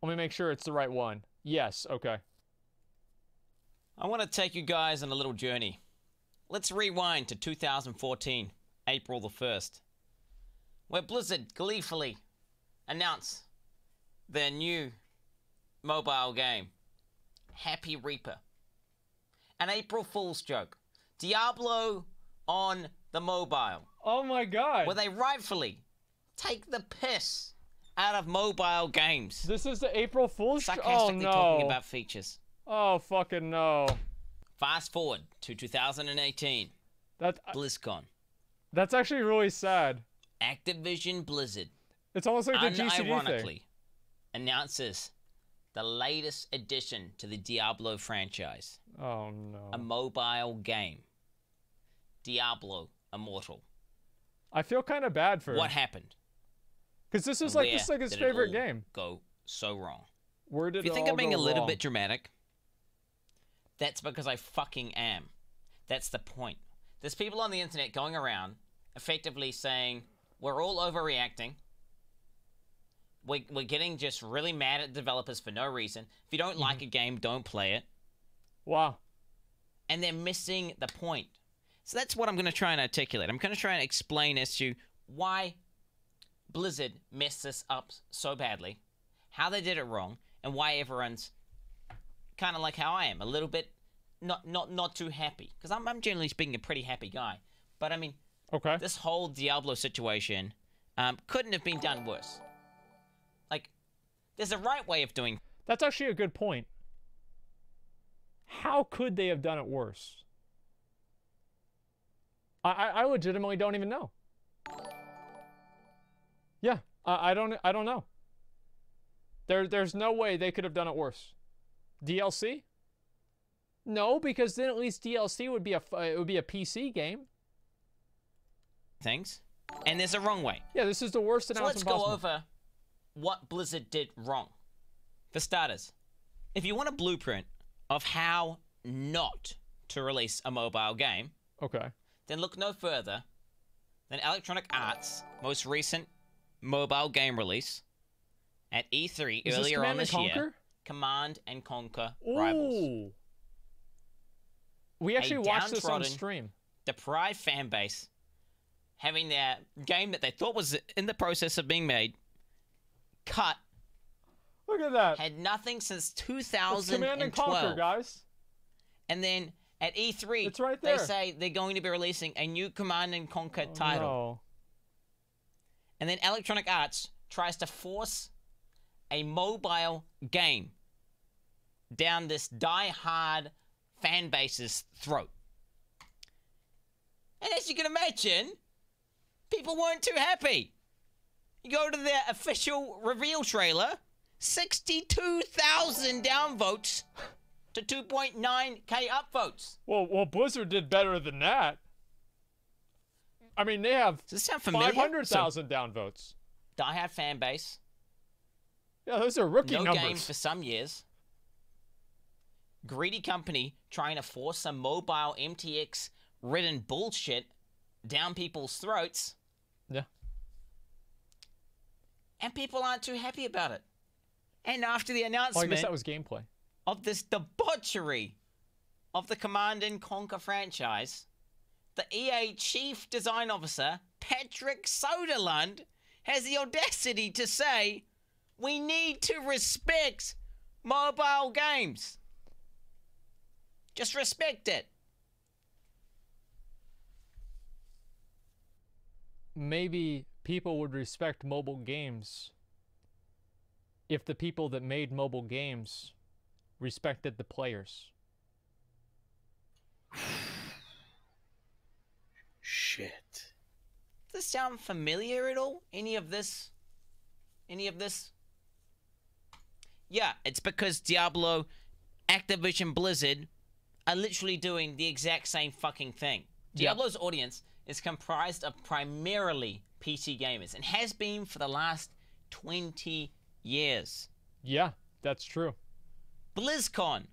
Let me make sure it's the right one. Yes, okay. I want to take you guys on a little journey. Let's rewind to 2014, April the 1st, where Blizzard gleefully announced their new mobile game, Happy Reaper. An April Fool's joke. Diablo on the mobile. Oh my god. Where they rightfully take the piss out of mobile games. This is the April Fool's joke? Oh no. Talking about features. Oh fucking no. Fast forward to 2018. BlizzCon. That's actually really sad. Activision Blizzard. It's almost like the GCD unironically thing. Announces the latest addition to the Diablo franchise. Oh no. A mobile game. Diablo Immortal. I feel kind of bad for him. What happened? Because this is like his favorite game. Go so wrong. Where did if you think I'm being a little bit dramatic, that's because I fucking am. That's the point. There's people on the internet going around effectively saying we're all overreacting. We're getting just really mad at developers for no reason. If you don't like a game, don't play it. Wow. And they're missing the point. So that's what I'm going to try and articulate. I'm going to try and explain as to why Blizzard messed this up so badly, how they did it wrong, and why everyone's kind of like how I am, a little bit not too happy. Because I'm generally speaking a pretty happy guy. But I mean, okay, this whole Diablo situation couldn't have been done worse. Like, there's a right way of doing. That's actually a good point. How could they have done it worse? I legitimately don't even know. Yeah, I don't know. There's no way they could have done it worse. DLC? No, because then at least DLC would be a PC game. Things, and there's a wrong way. Yeah, this is the worst announcement possible. So let's go over what Blizzard did wrong. For starters, if you want a blueprint of how not to release a mobile game, okay, then look no further than Electronic Arts' most recent mobile game release at E3 earlier on this year, Command and Conquer Rivals. We actually watched this on stream. Deprived fan base having their game that they thought was in the process of being made cut. Look at that. Had nothing since 2012. It's Command and Conquer, guys. And then at E3, it's right there. They say they're going to be releasing a new Command and Conquer title. No. And then Electronic Arts tries to force a mobile game down this die-hard fan base's throat. And as you can imagine, people weren't too happy. You go to their official reveal trailer, 62,000 downvotes to 2.9k upvotes. Well, Blizzard did better than that. I mean, they have 500,000 downvotes. Die-hard fan base. Yeah, those are rookie numbers. No game for some years. Greedy company trying to force some mobile MTX-ridden bullshit down people's throats. Yeah. And people aren't too happy about it. And after the announcement... I guess that was gameplay. ...of this debauchery of the Command & Conquer franchise, the EA Chief Design Officer, Patrick Soderlund, has the audacity to say, we need to respect mobile games. Just respect it. Maybe people would respect mobile games if the people that made mobile games respected the players. Shit. Does this sound familiar at all? Any of this? Any of this? Yeah, it's because Diablo, Activision Blizzard are literally doing the exact same fucking thing. Diablo's audience is comprised of primarily PC gamers and has been for the last 20 years. Yeah, that's true. BlizzCon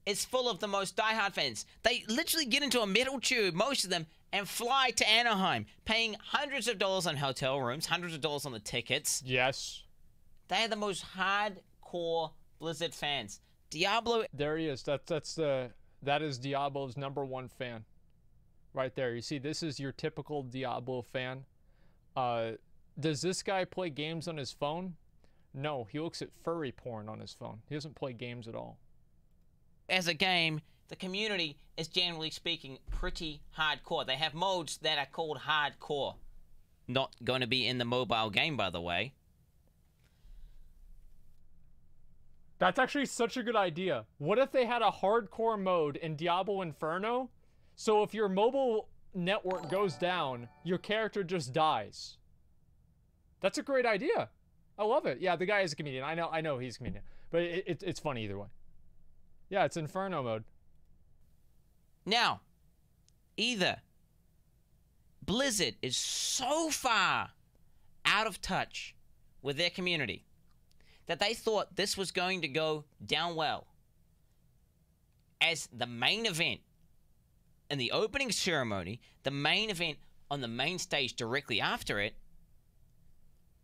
is full of the most diehard fans. They literally get into a metal tube, most of them, and fly to Anaheim, paying hundreds of dollars on hotel rooms, hundreds of dollars on the tickets. Yes. They are the most hardcore Blizzard fans. Diablo. There he is. That is Diablo's #1 fan. Right there. You see, this is your typical Diablo fan. Does this guy play games on his phone? No, he looks at furry porn on his phone. He doesn't play games at all. As a game, the community is generally speaking pretty hardcore. They have modes that are called hardcore. Not going to be in the mobile game, by the way. That's actually such a good idea. What if they had a hardcore mode in Diablo Inferno? So if your mobile network goes down, your character just dies. That's a great idea. I love it. Yeah, the guy is a comedian. I know he's a comedian. But it's funny either way. Yeah, it's Inferno mode. Now, either Blizzard is so far out of touch with their community that they thought this was going to go down well as the main event in the opening ceremony, the main event on the main stage directly after it,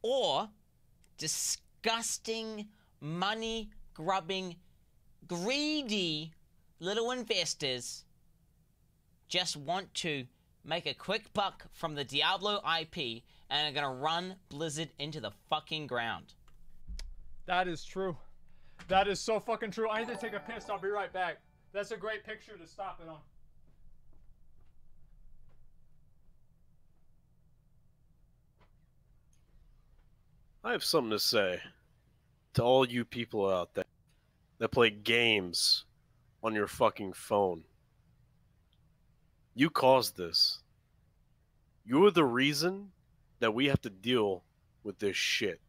or disgusting, money-grubbing, greedy little investors just want to make a quick buck from the Diablo IP and are gonna run Blizzard into the fucking ground. That is true. That is so fucking true. I need to take a piss. I'll be right back. That's a great picture to stop it on. I have something to say to all you people out there that play games on your fucking phone. You caused this. You're the reason that we have to deal with this shit.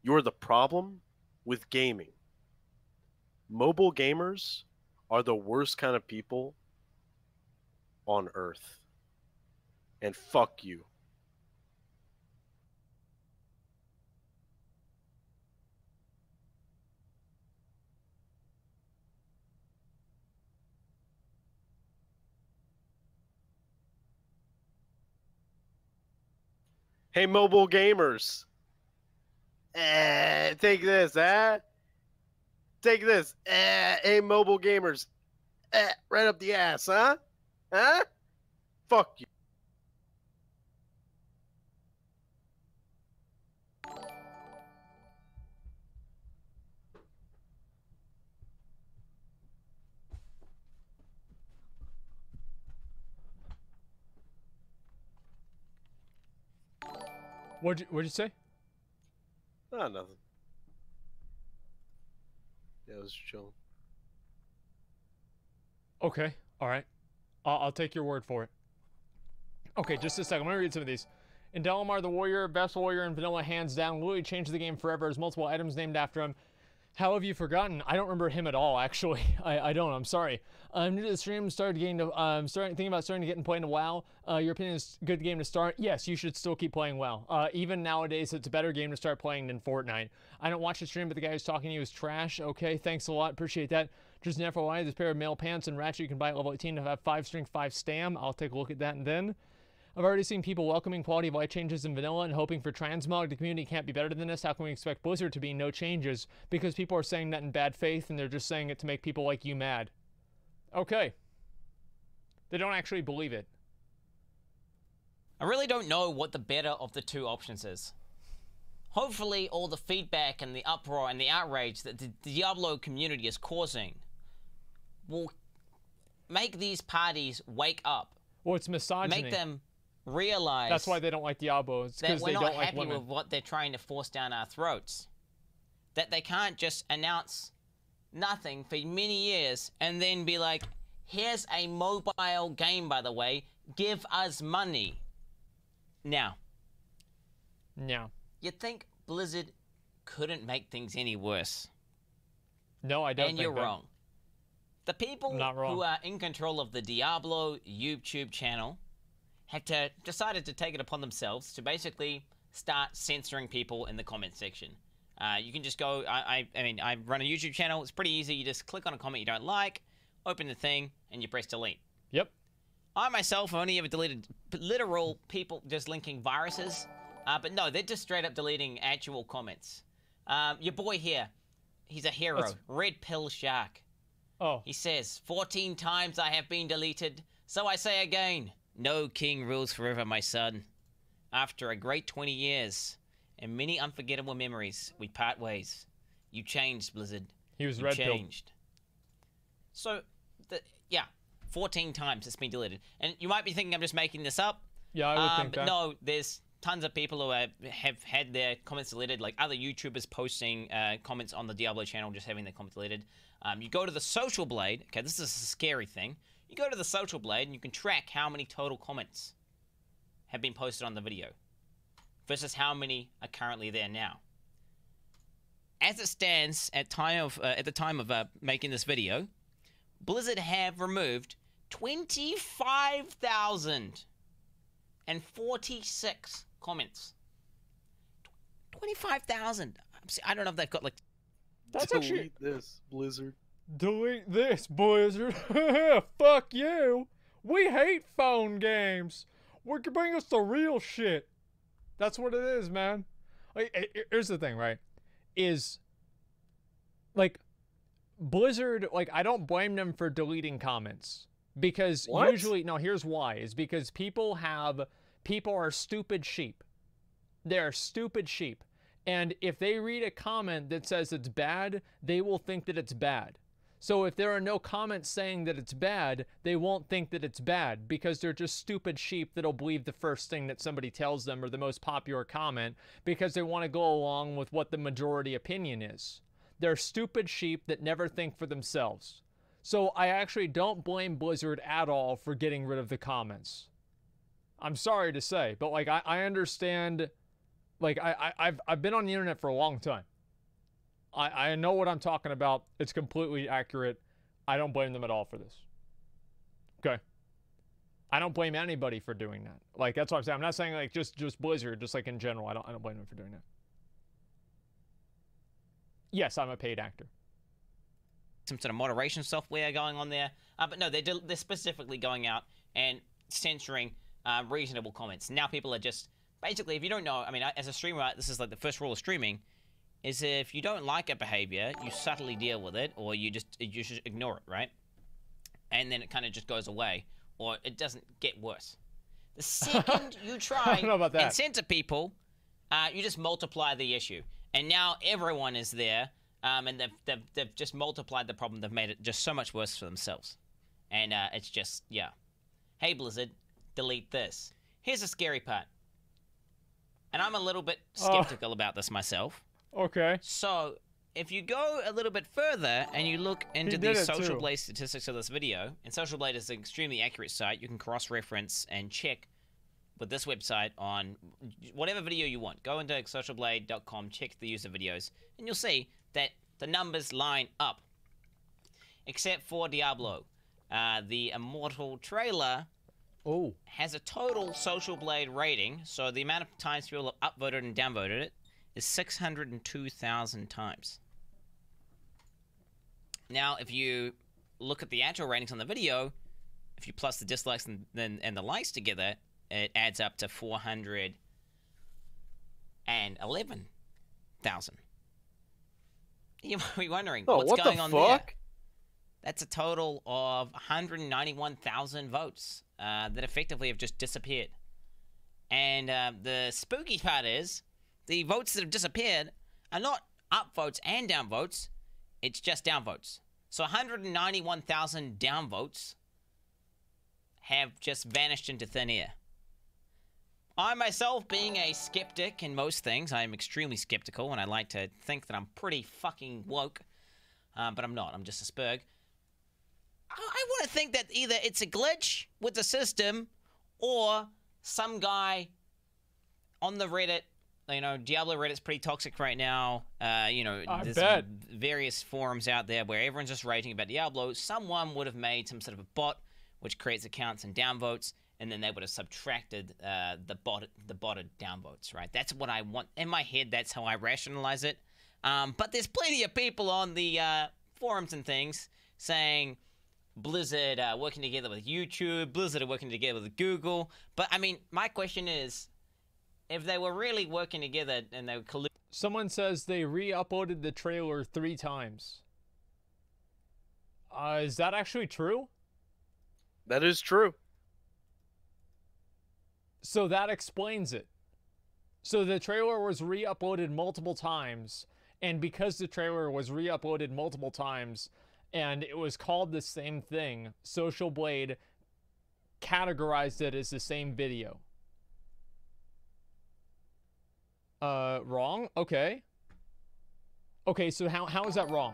You're the problem with gaming. Mobile gamers are the worst kind of people on earth. And fuck you. Hey, mobile gamers. Take this, Take this. Hey, mobile gamers. Right up the ass, huh? Huh? Fuck you. What'd you say? Ah, nothing. Yeah, I was chilling. Okay, all right. I'll take your word for it. Okay, just a second. I'm gonna read some of these. In Delamar the Warrior, best warrior in vanilla, hands down. Literally changed the game forever. Has multiple items named after him. How have you forgotten? I don't remember him at all, actually. I don't. I'm sorry. I'm new to the stream. Started getting to thinking about starting to get and playing WoW. Your opinion is good game to start. Yes, you should still keep playing WoW. Even nowadays, it's a better game to start playing than Fortnite. I don't watch the stream, but the guy who's talking to you is trash. Okay, thanks a lot. Appreciate that. Just an FYI, this pair of male pants and ratchet you can buy at level 18 to have 5 strength, 5 stam. I'll take a look at that and then. I've already seen people welcoming quality of life changes in vanilla and hoping for transmog. The community can't be better than this. How can we expect Blizzard to be no changes? Because people are saying that in bad faith and they're just saying it to make people like you mad. Okay. They don't actually believe it. I really don't know what the better of the two options is. Hopefully all the feedback and the uproar and the outrage that the Diablo community is causing will make these parties wake up. Well, it's misogyny. Make them realize that's why they don't like Diablo. It's because they don't like women. We're not happy with what they're trying to force down our throats. That they can't just announce nothing for many years and then be like, here's a mobile game, by the way, give us money. Now, you'd think Blizzard couldn't make things any worse. No, I don't think that. And you're wrong. The people who are in control of the Diablo YouTube channel have decided to take it upon themselves to basically start censoring people in the comment section. You can just go, I mean, I run a YouTube channel. It's pretty easy. You just click on a comment you don't like, open the thing, and you press delete. Yep. I myself have only ever deleted literal people just linking viruses. But no, they're just straight up deleting actual comments. Your boy here, he's a hero. That's- Red Pill Shark. Oh, He says, 14 times I have been deleted, so I say again, no king rules forever, my son. After a great 20 years and many unforgettable memories, we part ways. You changed, Blizzard. he was You red pilled. changed. So, yeah, 14 times it's been deleted. And you might be thinking I'm just making this up. Yeah, I would think but that. no, there's tons of people who have had their comments deleted, like other YouTubers posting comments on the Diablo channel, just having their comments deleted. You go to the Social Blade. Okay, this is a scary thing. You go to the Social Blade and you can track how many total comments have been posted on the video versus how many are currently there now. As it stands at the time of making this video, Blizzard have removed 25,046 comments. 25,000. I don't know if they've got like. That's Delete actually this, Blizzard. delete this, Blizzard. Fuck you. We hate phone games. Bring us the real shit. That's what it is, man. Like, here's the thing, right? Is like Blizzard. Like, I don't blame them for deleting comments because What? usually, no. Here's why: is because people are stupid sheep. They're stupid sheep. And if they read a comment that says it's bad, they will think that it's bad. So if there are no comments saying that it's bad, they won't think that it's bad because they're just stupid sheep that'll believe the first thing that somebody tells them or the most popular comment because they want to go along with what the majority opinion is. They're stupid sheep that never think for themselves. So I actually don't blame Blizzard at all for getting rid of the comments. I'm sorry to say, but like I understand. Like, I've been on the internet for a long time. I know what I'm talking about. It's completely accurate. I don't blame them at all for this. Okay? I don't blame anybody for doing that. Like, that's what I'm saying. I'm not saying, like, just Blizzard, just, like, in general. I don't blame them for doing that. Yes, I'm a paid actor. Some sort of moderation software going on there. But no, they're specifically going out and censoring reasonable comments. Now people are just... Basically, if you don't know, I mean, as a streamer, this is like the first rule of streaming, is if you don't like a behavior, you subtly deal with it, or you just ignore it, right? And then it kind of just goes away, or it doesn't get worse. The second you try I don't know about that. and censor people, you just multiply the issue. And now everyone is there, and they've just multiplied the problem. They've made it just so much worse for themselves. And it's just, yeah. Hey, Blizzard, delete this. Here's the scary part. And I'm a little bit skeptical about this myself. Okay. So, if you go a little bit further and you look into the did it Social too. Blade statistics of this video, and Social Blade is an extremely accurate site, you can cross-reference and check with this website on whatever video you want. Go into socialblade.com, check the user videos, and you'll see that the numbers line up. Except for Diablo. The Immortal trailer Oh. has a total Social Blade rating, so the amount of times people have upvoted and downvoted it is 602,000 times. Now, if you look at the actual ratings on the video, if you plus the dislikes and the likes together, it adds up to 411,000. You might be wondering, Oh, what's what going the on fuck? there? That's a total of 191,000 votes that effectively have just disappeared. And the spooky part is, the votes that have disappeared are not upvotes and downvotes, it's just downvotes. So 191,000 downvotes have just vanished into thin air. I myself, being a skeptic in most things, I am extremely skeptical, and I like to think that I'm pretty fucking woke, but I'm not, I'm just a spurg. I want to think that either it's a glitch with the system, or some guy on the Reddit, you know, Diablo Reddit's pretty toxic right now. You know, there's bet. various forums out there where everyone's just rating about Diablo. Someone would have made some sort of a bot which creates accounts and downvotes, and then they would have subtracted the botted downvotes, right? That's what I want. In my head, that's how I rationalize it. But there's plenty of people on the forums and things saying Blizzard working together with YouTube, Blizzard are working together with Google. But, I mean, my question is, if they were really working together and they were Someone says they re-uploaded the trailer 3 times. Is that actually true? That is true. So that explains it. So the trailer was re-uploaded multiple times, and because the trailer was re-uploaded multiple times, and it was called the same thing, Social Blade categorized it as the same video. Wrong? Okay. Okay, so how is that wrong?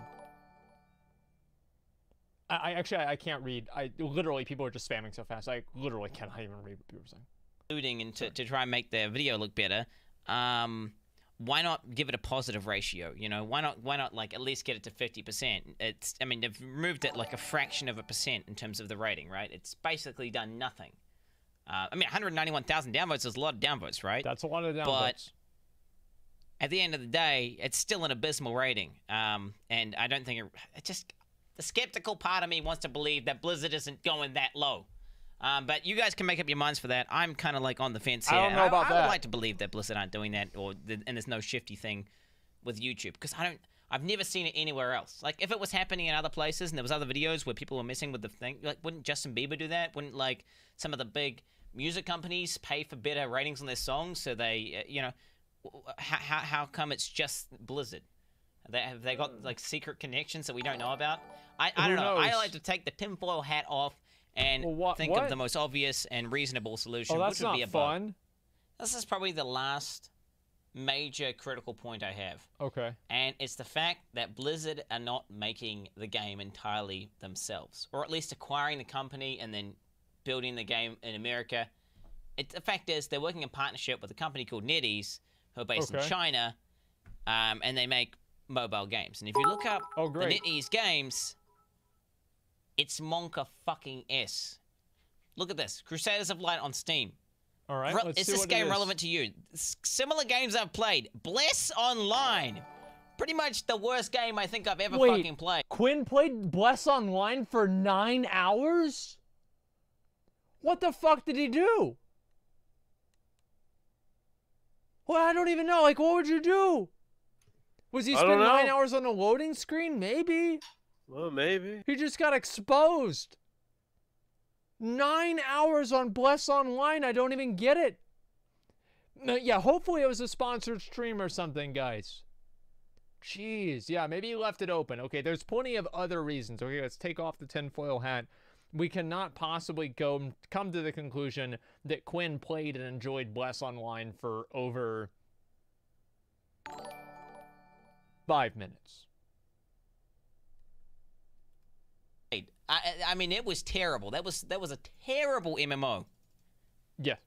I can't read. Literally, people are just spamming so fast. I literally cannot even read what people are saying. including and to try and make their video look better, why not give it a positive ratio? You know, why not like at least get it to 50%? I mean, they've removed it like a fraction of a percent in terms of the rating, right? It's basically done nothing. I mean, 191,000 downvotes is a lot of downvotes, right? That's a lot of downvotes. But at the end of the day, it's still an abysmal rating. And I don't think it just, the skeptical part of me wants to believe that Blizzard isn't going that low. But you guys can make up your minds for that. I'm kind of like on the fence here. I don't know about that. I would like to believe that Blizzard aren't doing that, and there's no shifty thing with YouTube, because I've never seen it anywhere else. Like, if it was happening in other places and there was other videos where people were messing with the thing, like, wouldn't Justin Bieber do that? Wouldn't, like, some of the big music companies pay for better ratings on their songs so they, you know, how come it's just Blizzard? Have they got, like, secret connections that we don't know about? I don't know. I like to take the tinfoil hat off and think of the most obvious and reasonable solution, that's which would be not a bug. fun. This is probably the last major critical point I have. Okay. And it's the fact that Blizzard are not making the game entirely themselves, or at least acquiring the company and then building the game in America. The fact is, they're working in partnership with a company called NetEase, who are based in China, and they make mobile games. And if you look up the NetEase games, it's Monka fucking S. Look at this. Crusaders of Light on Steam. All right, let's is see this what game it is. relevant to you? Similar games I've played. Bless Online. Pretty much the worst game I think I've ever fucking played. Quinn played Bless Online for 9 hours? What the fuck did he do? Well, I don't even know. Like, what would you do? Was he spending 9 hours on a loading screen? Maybe. Well, maybe. He just got exposed. 9 hours on Bless Online. I don't even get it. Yeah, hopefully it was a sponsored stream or something, guys. Jeez. Yeah, maybe he left it open. Okay, there's plenty of other reasons. Okay, let's take off the tinfoil hat. We cannot possibly come to the conclusion that Quinn played and enjoyed Bless Online for over 5 minutes. I mean, it was terrible. That was a terrible MMO. Yeah.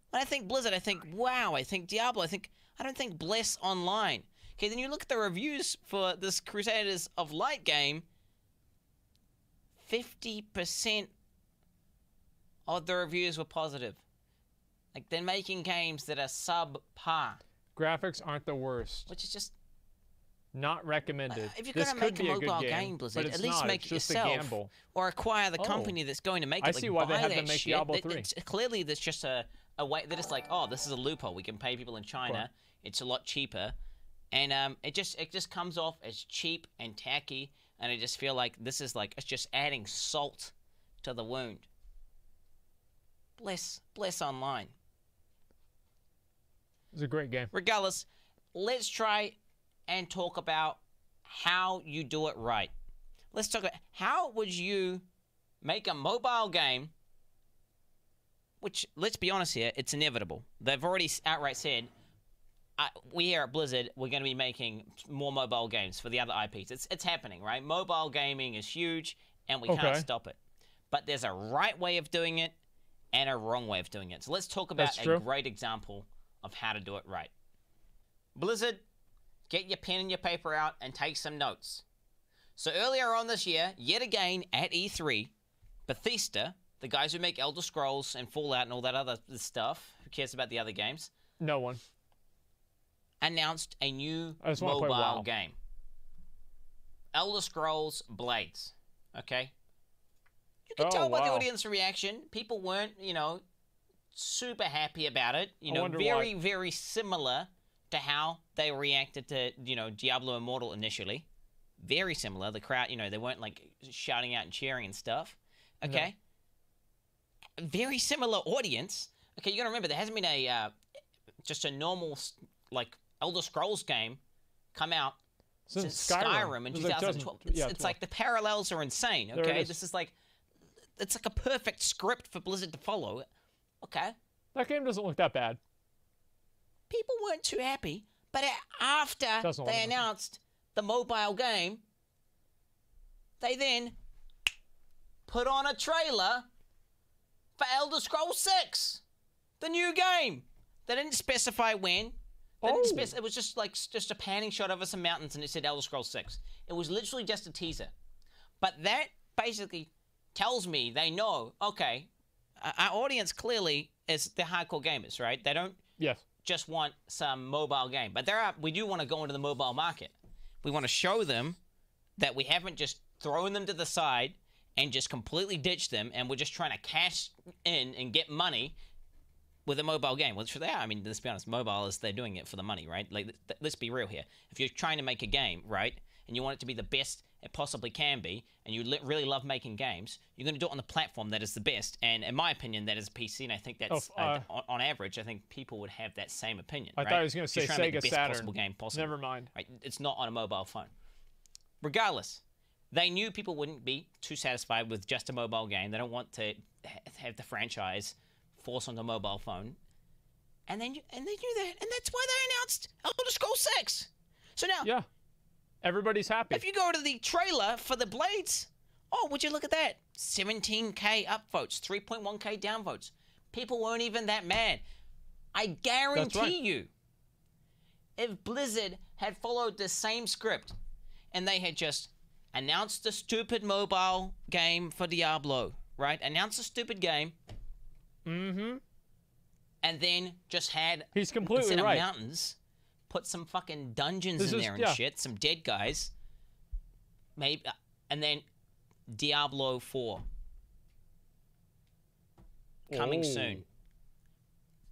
When I think Blizzard, I think WoW, I think Diablo, I don't think Bless Online. Okay, then you look at the reviews for this Crusaders of Light game, 50% of the reviews were positive. Like, they're making games that are subpar. Graphics aren't the worst. Which is just not recommended. If you're going to make a mobile game, Blizzard, at least make it yourself. Or acquire the company that's going to make it. I see why they had to make Diablo 3. Clearly, there's just a way. They're just like, oh, this is a loophole. We can pay people in China. It's a lot cheaper. And it just comes off as cheap and tacky. And I just feel like this is like, it's just adding salt to the wound. Bless Online. It's a great game. Regardless, let's try and talk about how you do it right. Let's talk about how would you make a mobile game, which, let's be honest here, it's inevitable. They've already outright said, we here at Blizzard, we're going to be making more mobile games for the other IPs. It's happening, right? Mobile gaming is huge, and we can't stop it. But there's a right way of doing it and a wrong way of doing it. So let's talk about a great example of how to do it right. Blizzard, get your pen and your paper out and take some notes. So earlier on this year, yet again at E3, Bethesda, the guys who make Elder Scrolls and Fallout and all that other stuff, who cares about the other games? No one. Announced a new mobile game. Elder Scrolls Blades. Okay? You can tell by the audience reaction, people weren't, you know, super happy about it. You I know, wonder very, why. very similar to how they reacted to, you know, Diablo Immortal initially. Very similar. The crowd, you know, they weren't like shouting out and cheering and stuff. Okay. Very similar audience. Okay, you gotta remember there hasn't been a just a normal like Elder Scrolls game come out since Skyrim in It was like 2012. 2012. It's like the parallels are insane. There it Okay, is. this is like it's like a perfect script for Blizzard to follow. Okay, That game doesn't look that bad. people weren't too happy, but after Doesn't look they that bad. announced the mobile game, they then put on a trailer for Elder Scrolls 6, the new game. They didn't specify when. They didn't it was just like just a panning shot over some mountains, and it said Elder Scrolls 6. It was literally just a teaser. But that basically tells me they know, okay, our audience clearly is the hardcore gamers, right? They don't Yes. just want some mobile game. But we do want to go into the mobile market. We want to show them that we haven't just thrown them to the side and just completely ditched them, and we're just trying to cash in and get money with a mobile game. Which they are. I mean, let's be honest, mobile is they're doing it for the money, right? Like, let's be real here. If you're trying to make a game, right, and you want it to be the best it possibly can be, and you really love making games, you're going to do it on the platform that is the best. And in my opinion, that is PC, and I think that's, on average, I think people would have that same opinion, I right? thought he was going to say You're trying to make Sega the best Saturn. possible game possible. Never mind. Right? It's not on a mobile phone. Regardless, they knew people wouldn't be too satisfied with just a mobile game. They don't want to have the franchise forced onto a mobile phone. And they knew that, and that's why they announced Elder Scrolls 6. So now, Yeah. Everybody's happy. if you go to the trailer for the Blades, oh, would you look at that? 17K upvotes, 3.1K downvotes. People weren't even that mad. I guarantee you, if Blizzard had followed the same script and they had just announced the stupid mobile game for Diablo, right? Announced a stupid game. Mm-hmm. And then just had, He's completely instead right. of mountains, put some fucking dungeons This in is- there and yeah. shit, some dead guys. Maybe, and then Diablo 4 coming Oh. soon.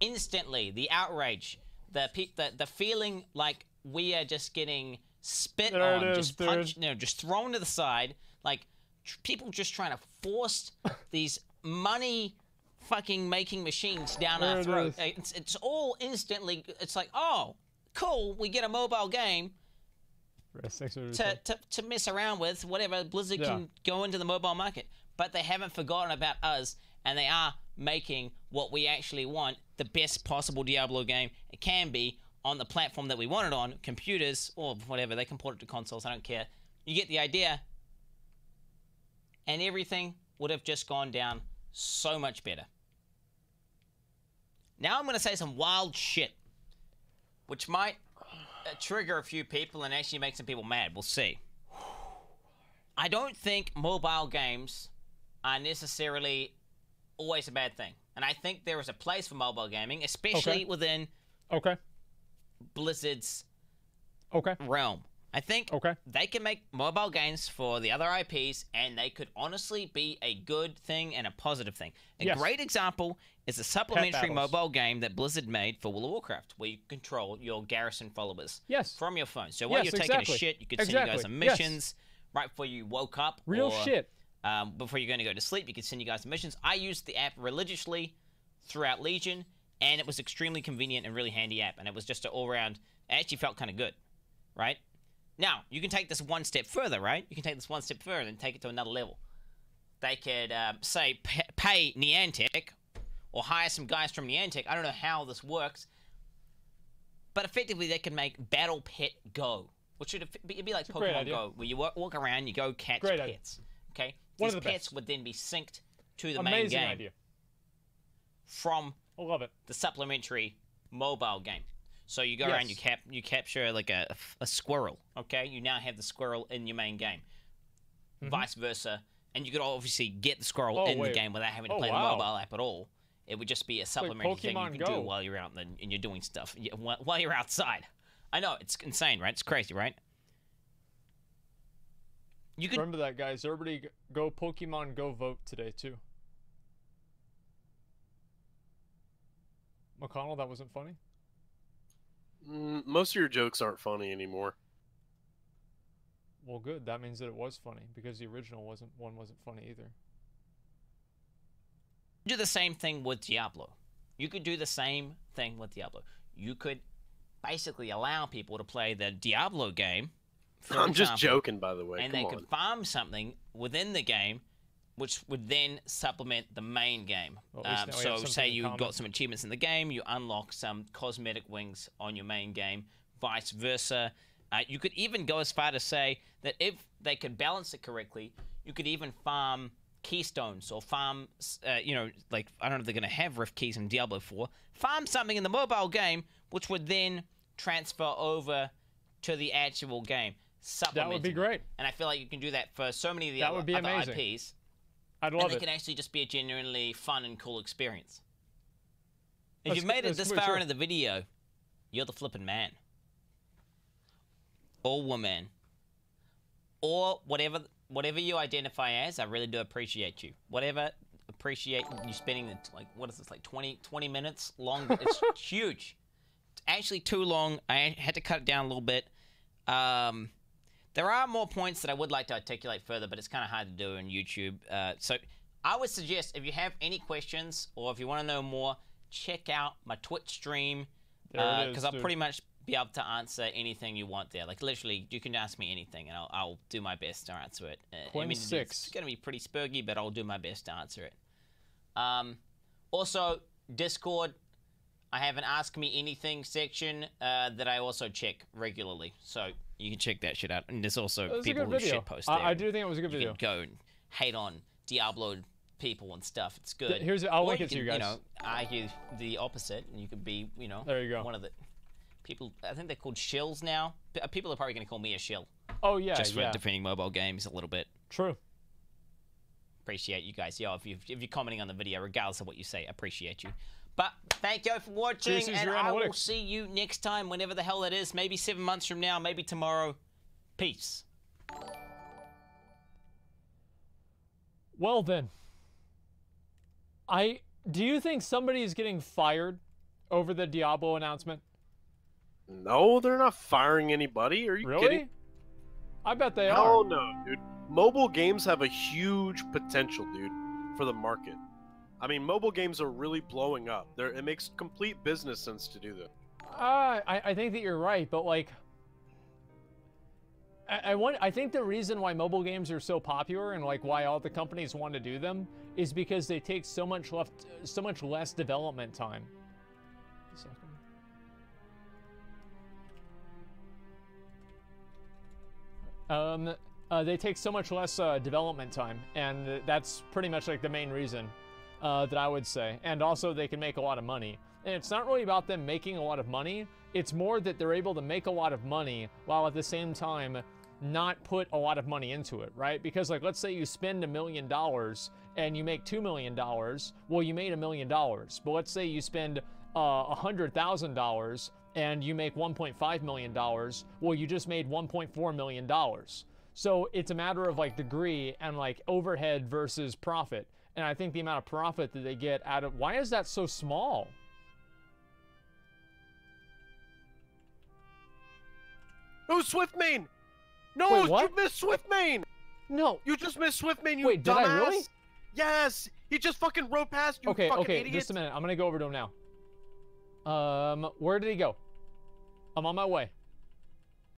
Instantly, the outrage, the feeling like we are just getting spit There on, it is, just dude. punched, just thrown to the side, like people just trying to force these money fucking making machines down There our it throat. is. It's all instantly. It's like, oh, cool, we get a mobile game to mess around with. Whatever, Blizzard can go into the mobile market, but they haven't forgotten about us, and they are making what we actually want, the best possible Diablo game it can be on the platform that we want it on, computers or whatever. They can port it to consoles. I don't care. You get the idea. And everything would have just gone down so much better. Now I'm going to say some wild shit, which might trigger a few people and actually make some people mad. We'll see. I don't think mobile games are necessarily always a bad thing. And I think there is a place for mobile gaming, especially within Blizzard's realm. I think they can make mobile games for the other IPs, and they could honestly be a good thing and a positive thing. A great example is a supplementary mobile game that Blizzard made for World of Warcraft, where you control your garrison followers from your phone. So while you're taking a shit, you could send you guys on missions right before you woke up. Real shit. Before you're going to go to sleep, you could send you guys on missions. I used the app religiously throughout Legion, and it was extremely convenient and really handy app, and it was just an all-around. It actually felt kind of good, right? Now, you can take this one step further, right? You can take this one step further and take it to another level. They could, say, pay Niantic or hire some guys from Niantic. I don't know how this works. But effectively, they can make Battle Pet Go, which would be like Pokemon Go, where you walk around, you go catch pets. Okay? These pets would then be synced to the main game. Idea. From I love it. the supplementary mobile game. So you go around, you capture like a squirrel, okay? You now have the squirrel in your main game. Vice versa. And you could obviously get the squirrel in the game without having to play the mobile app at all. It would just be a supplementary thing you can do while you're out and you're doing stuff, while you're outside. I know, it's insane, right? It's crazy, right? You could Remember that, guys. Everybody go Pokemon Go vote today, too. McConnell, that wasn't funny? Most of your jokes aren't funny anymore. Well, good. That means that it was funny, because the original wasn't funny either. Do the same thing with Diablo. You could do the same thing with Diablo. You could basically allow people to play the Diablo game. I'm just joking, by the way. And they could farm something within the game, which would then supplement the main game. Well, so say you got some achievements in the game, you unlock some cosmetic wings on your main game, vice versa. You could even go as far to say that if they could balance it correctly, you could even farm keystones or farm, like, I don't know if they're going to have Rift Keys in Diablo 4, farm something in the mobile game, which would then transfer over to the actual game. That would be great. And I feel like you can do that for so many of the other IPs. I'd love it. And it can actually just be a genuinely fun and cool experience. If you've made it this far into the video, you're the flippin' man. Or woman. Or whatever you identify as, I really do appreciate you. Appreciate you spending, like, what is this, like 20 minutes long? It's huge. It's actually too long. I had to cut it down a little bit. There are more points that I would like to articulate further, but it's kind of hard to do on YouTube. So I would suggest if you have any questions or if you want to know more, check out my Twitch stream, because I'll pretty much be able to answer anything you want there. Like, literally, you can ask me anything, and I'll do my best to answer it. Quins 6. It's going to be pretty spurgy, but I'll do my best to answer it. Also, Discord, I have an Ask Me Anything section that I also check regularly. So you can check that shit out. And there's also people who shitpost there. I do think it was a good video. You can go and hate on Diablo people and stuff. It's good. I'll link it to you guys. You know, argue the opposite, and you could be, there you go. One of the people. I think they're called shills now. People are probably going to call me a shill. Oh yeah, just for defending mobile games a little bit. True. Appreciate you guys. Yo, if you're commenting on the video, regardless of what you say, appreciate you. But thank you for watching, and I will see you next time, whenever the hell it is. Maybe 7 months from now, maybe tomorrow. Peace. Well then, do you think somebody is getting fired over the Diablo announcement? No, they're not firing anybody. Are you kidding? I bet they are. Hell no, dude. Mobile games have a huge potential, dude, for the market. I mean, mobile games are really blowing up. It makes complete business sense to do that. I think that you're right, but like, I think the reason why mobile games are so popular and like why all the companies want to do them is because they take so much less development time. They take so much less development time, and that's pretty much like the main reason that I would say. And also, they can make a lot of money. And it's not really about them making a lot of money. It's more that they're able to make a lot of money while at the same time not put a lot of money into it, right? Because like, let's say you spend $1 million and you make $2 million. Well, you made $1 million. But let's say you spend $100,000 and you make $1.5 million. Well, you just made $1.4 million. So it's a matter of like degree and like overhead versus profit. And I think the amount of profit that they get out of, why is that so small? No, Swiftmane! No, wait, what? You missed Swiftmane! No. You just missed Swiftmane, you Wait, did dumbass! I really? Yes! He just fucking rode past you, okay, fucking idiot! Just a minute. I'm gonna go over to him now. Where did he go? I'm on my way.